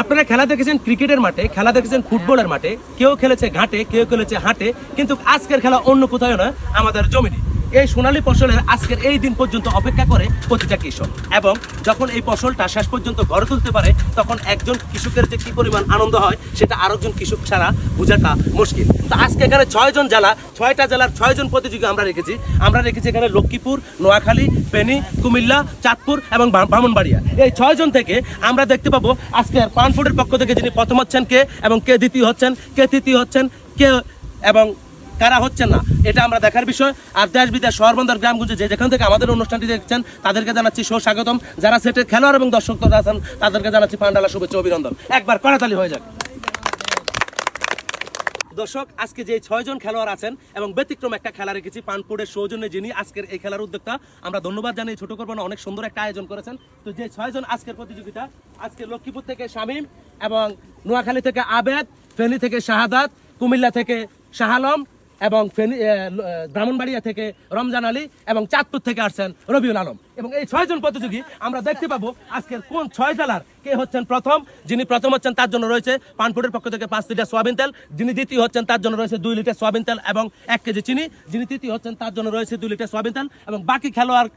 আপনারা খেলা দেখেছেন ক্রিকেটের মাঠে, খেলা দেখেছেন ফুটবলের মাঠে, কেউ খেলেছে ঘাটে, কেউ খেলেছে হাটে, কিন্তু আজকের খেলা অন্য কোথাও নয়, আমাদের জমিনে। এই সোনালী ফসলের আজকের এই দিন পর্যন্ত অপেক্ষা করে প্রতিটা কৃষক, এবং যখন এই ফসলটা শেষ পর্যন্ত গড়ে তুলতে পারে তখন একজন কৃষকের যে কি পরিমাণ আনন্দ হয় সেটা আরেকজন কৃষক ছাড়া বোঝাটা মুশকিল। তো আজকে এখানে 6জন জেলা, 6টা জেলার 6জন প্রতিযোগী আমরা রেখেছি এখানে লক্ষ্মীপুর, নোয়াখালী, ফেনী, কুমিল্লা, চাঁদপুর এবং ব্রাহ্মণবাড়িয়া। এই 6জন থেকে আমরা দেখতে পাবো আজকের পানফুডের পক্ষ থেকে যিনি প্রথম হচ্ছেন কে, এবং কে দ্বিতীয় হচ্ছেন, কে তৃতীয় হচ্ছেন, কে এবং কারা হচ্ছেন না, এটা আমরা দেখার বিষয়। আর দেশ বিদেশ শহর বন্দর গ্রামগঞ্জে যেখান থেকে আমাদের অনুষ্ঠানটি দেখছেন তাদেরকে জানাচ্ছি সুস্বাগতম। যারা সেটের খেলোয়াড় এবং দর্শক আছেন তাদেরকে জানাচ্ছি পান্ডালা শুভেচ্ছা, অভিনন্দন। একবার কড়াতালি হয়ে যাক। দর্শক, আজকে যে 6জন খেলোয়াড় আছেন এবং ব্যতিক্রম একটা খেলা রেখেছি পানপুরের সৌজন্যে, যিনি আজকের এই খেলার উদ্যোক্তা, আমরা ধন্যবাদ জানাই। ছোট করবো না, অনেক সুন্দর একটা আয়োজন করেছেন। তো যে 6জন আজকের প্রতিযোগিতা, আজকে লক্ষ্মীপুর থেকে শামীম, এবং নোয়াখালী থেকে আবেদ, ফেনী থেকে শাহাদাত, কুমিল্লা থেকে শাহ আলম, এবং ব্রাহ্মণবাড়িয়া থেকে রমজান আলী, এবং চাঁদপুর থেকে আসছেন রবিউল আলম। এবং এই 6জন প্রতিযোগী আমরা দেখতে পাবো আজকের কোন 6 জেলার কে হচ্ছেন প্রথম। যিনি প্রথম হচ্ছেন তার জন্য রয়েছে পানপুরের পক্ষ থেকে 5 লিটার সোয়াবিন তেল। যিনি দ্বিতীয় হচ্ছেন তার জন্য রয়েছে 2 লিটার সোয়াবিন তেল এবং 1 কেজি চিনি। যিনি তৃতীয় হচ্ছেন তার জন্য রয়েছে 2 লিটার সোয়াবিন তেল। এবং বাকি খেলোয়াড়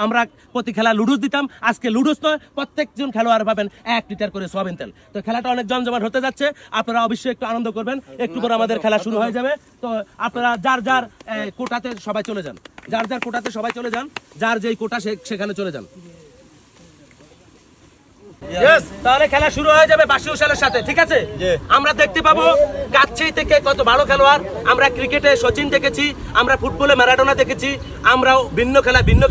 আমরা প্রতি খেলা লুডুস দিতাম, আজকে লুডুস নয়, প্রত্যেকজন খেলোয়াড় পাবেন 1 লিটার করে সোয়াবিন তেল। তো খেলাটা অনেক জমজমাট হতে যাচ্ছে, আপনারা অবশ্যই একটু আনন্দ করবেন। একটু পরে আমাদের খেলা শুরু হয়ে যাবে। তো আপনারা যার যার কোটাতে সবাই চলে যান, যার যার কোটাতে সবাই চলে যান, যার যেই কোটা সেখানে চলে যান। তাহলে খেলা শুরু হয়ে যাবে বাসি উশালের সাথে, ঠিক আছে? আমরা দেখতে পাবো কাচ্চি থেকে কত ভালো খেলোয়াড়। আমরা ক্রিকেটে সচিন দেখেছি, আমরা ফুটবলে ম্যারাডোনা দেখেছি, আমরাও ভিন্ন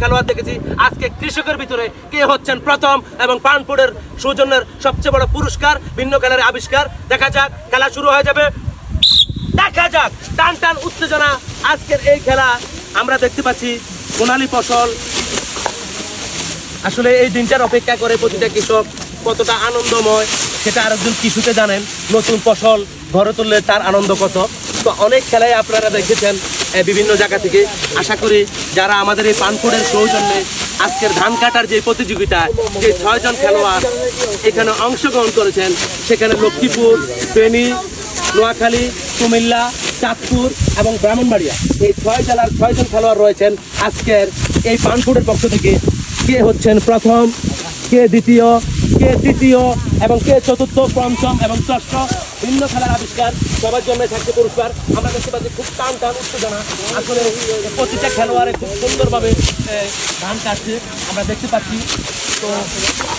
খেলোয়াড় দেখেছি। আজকে কৃষকের ভিতরে কে হচ্ছেন প্রথম, এবং পানপুরের সৌজন্যের সবচেয়ে বড় পুরস্কার ভিন্ন খেলার আবিষ্কার। দেখা যাক, খেলা শুরু হয়ে যাবে, দেখা যাক। টান টান উত্তেজনা আজকের এই খেলা। আমরা দেখতে পাচ্ছি সোনালী ফসল, আসলে এই দিনটার অপেক্ষা করে প্রতিটা কৃষক, কতটা আনন্দময় সেটা আরেকজন কৃষকে জানেন। নতুন ফসল ঘরে তুললে তার আনন্দ কত। তো অনেক খেলায় আপনারা দেখেছেন বিভিন্ন জায়গা থেকে। আশা করি যারা আমাদের এই পানপুরের সৌজন্যে আজকের ধান কাটার যে প্রতিযোগিতায় যে 6জন খেলোয়াড় এখানে অংশগ্রহণ করেছেন, সেখানে লক্ষ্মীপুর, ফেনী, নোয়াখালী, কুমিল্লা, চাঁদপুর এবং ব্রাহ্মণবাড়িয়া, এই 6 জেলার 6জন খেলোয়াড় রয়েছেন আজকের এই পানপুরের পক্ষ থেকে। কে হচ্ছেন প্রথম, কে দ্বিতীয়, কে তৃতীয় এবং কে চতুর্থ, পঞ্চম এবং ষষ্ঠ, ভিন্ন খেলার আবিষ্কার, সবার জন্য থাকছে পুরস্কার। আমরা দেখতে পাচ্ছি খুব টান উত্তেজনা। আসলে প্রতিটা খেলোয়াড়ে খুব সুন্দরভাবে ধান কাটছে আমরা দেখতে পাচ্ছি। তো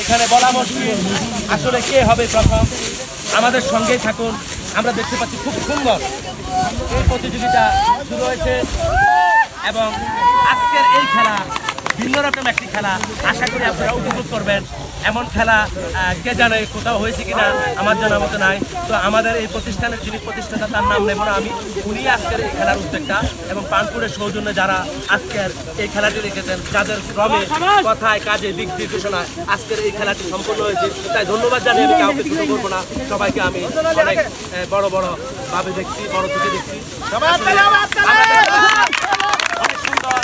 এখানে বলা মুশকিল আসলে কে হবে প্রথম। আমাদের সঙ্গেই থাকুন। আমরা দেখতে পাচ্ছি খুব সুন্দর এই প্রতিযোগিতা শুরু হয়েছে, এবং আজকের এই খেলা ভিন্ন রকম একটি খেলা। আশা করি আপনারা উপভোগ করবেন। এমন খেলা কে জানে কোথাও হয়েছে কিনা, আমার জানার মতো নাই। তো আমাদের এই প্রতিষ্ঠানের যিনি প্রতিষ্ঠাতা, তার নাম নেব না আমি, উনি আজকের এই খেলার উদ্যোক্তা, এবং পানপুরের সৌজন্যে যারা আজকের এই খেলাটি রেখেছেন, যাদের ক্রমে কথায় কাজে দিক নির্দেশনায় আজকের এই খেলাটি সম্পন্ন হয়েছে, তাই ধন্যবাদ জানিয়ে আমি কাউকে ছোট করবো না। সবাইকে আমি অনেক বড় ভাবে দেখছি, বড় চোখে দেখছি। অনেক সুন্দর।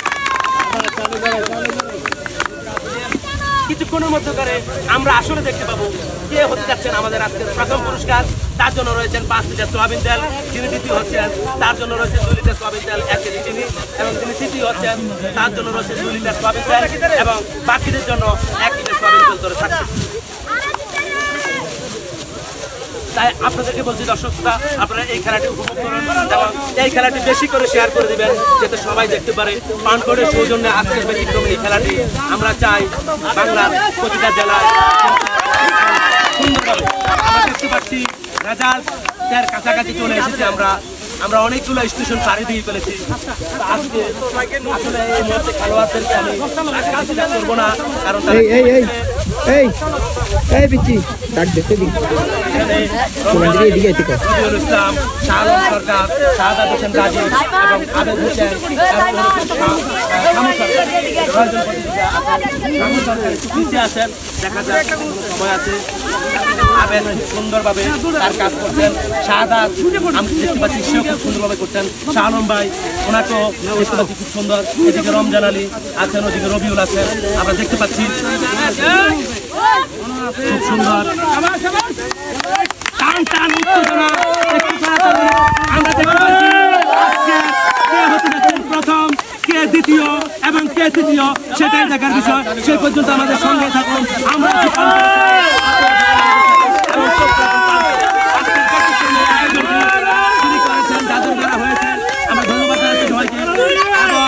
কিছুক্ষণের মধ্যে করে আমরা আসলে দেখতে পাবো কে হতে যাচ্ছেন আমাদের আজকের প্রথম পুরস্কার। তার জন্য রয়েছেন 5 লিটার সোয়াবিন তেল। যিনি দ্বিতীয় হচ্ছেন তার জন্য রয়েছে 2 লিটার সোয়াবিন তেল, 1 কেজি চিনি, এবং যিনি তৃতীয় হচ্ছেন তার জন্য রয়েছে 2 লিটার সোয়াবিন তেল, এবং বাকিদের জন্য 1 লিটার সোয়াবিন তেল ধরে থাকছে। তাই আপনাদেরকে বলছি দর্শকরা, আপনারা এই খেলাটি উপভোগ করুন এবং এই খেলাটি বেশি করে শেয়ার করে দিবেন, যাতে সবাই দেখতে পারে পানপুরের সৌজন্যে আজকের ব্যতিক্রম এই খেলাটি। আমরা চাই বাংলার প্রতিটা জেলায় সুন্দরভাবে। আমরা দেখতে পাচ্ছি রেজাল্টের কাছাকাছি চলে এসেছি। আমরা অনেকগুলো স্টেশন পাড়ি দিয়ে ফেলেছি। আজকে আসলে এই মুহূর্তে খেলোয়াড়দেরকে আমি করবো না, কারণ ইসলাম, শাহ আলম সরকার, শাহাদাত হোসেন রাজীব এবং আবেদ হোসেন আছেন। দেখা যায় সময় আছে। আবেদ সুন্দরভাবে তার কাজ করছেন। শাহাদাত আমি দেখতে পাচ্ছি সেও খুব সুন্দরভাবে করছেন। শাহ আলম ভাই, ওনাকেও দেখতে পাচ্ছি খুব সুন্দর। এদিকে রমজান আলী আছেন, ওদিকে রবিউল আছেন, আমরা দেখতে পাচ্ছি খুব সুন্দর। দেখার বিষয়। সেই পর্যন্ত আমাদের সঙ্গে থাকুন। আমরা আমরা ধন্যবাদ জানাচ্ছি সবাইকে এবং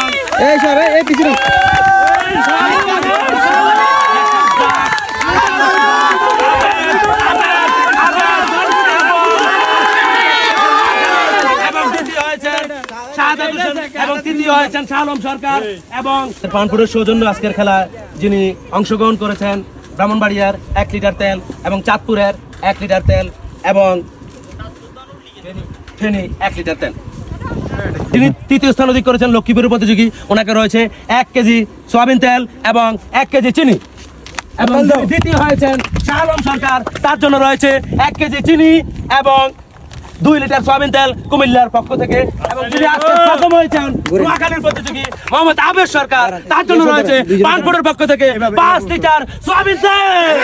এবং তৃতীয় হয়েছেন শাহ আলম সরকার এবং পানপুরের সৌজন্য আজকের খেলা যিনি অংশগ্রহণ করেছেন ব্রাহ্মণবাড়িয়ার 1 লিটার তেল এবং চাঁদপুরের 1 লিটার তেল এবং ফেনী 1 লিটার তেল। তিনি তৃতীয় স্থান অধিক করেছেন লক্ষ্মীপুরের প্রতিযোগী, ওনাকে রয়েছে 1 কেজি সয়াবিন তেল এবং 1 কেজি চিনি। এবং দ্বিতীয় হয়েছেন শাহ আলম সরকার, তার জন্য রয়েছে 1 কেজি চিনি এবং 2 লিটার সয়াবিন তেল কুমিল্লার পক্ষ থেকে। এবং যিনি আজকে প্রথম হয়েছেন নোয়াখালীর প্রতিযোগী মোহাম্মদ আবেদ সরকার, তার জন্য রয়েছে পানপুরের পক্ষ থেকে 5 লিটার সয়াবিন তেল।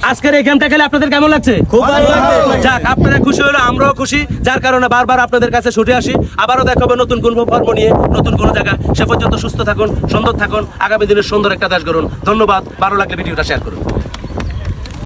আজকের এই গেমটা খেলে আপনাদের কেমন লাগছে? খুব ভালো লাগছে। যাক, আপনারা খুশি হলো, আমরাও খুশি, যার কারণে বারবার আপনাদের কাছে ছুটে আসি। আবারও দেখা হবে নতুন কোন পর্ব নিয়ে, নতুন কোন জায়গায়। সে পর্যন্ত সুস্থ থাকুন, সুন্দর থাকুন, আগামী দিনের সুন্দর একটা দেশ গড়ুন। ধন্যবাদ। ভালো লাগলে ভিডিওটা শেয়ার করুন।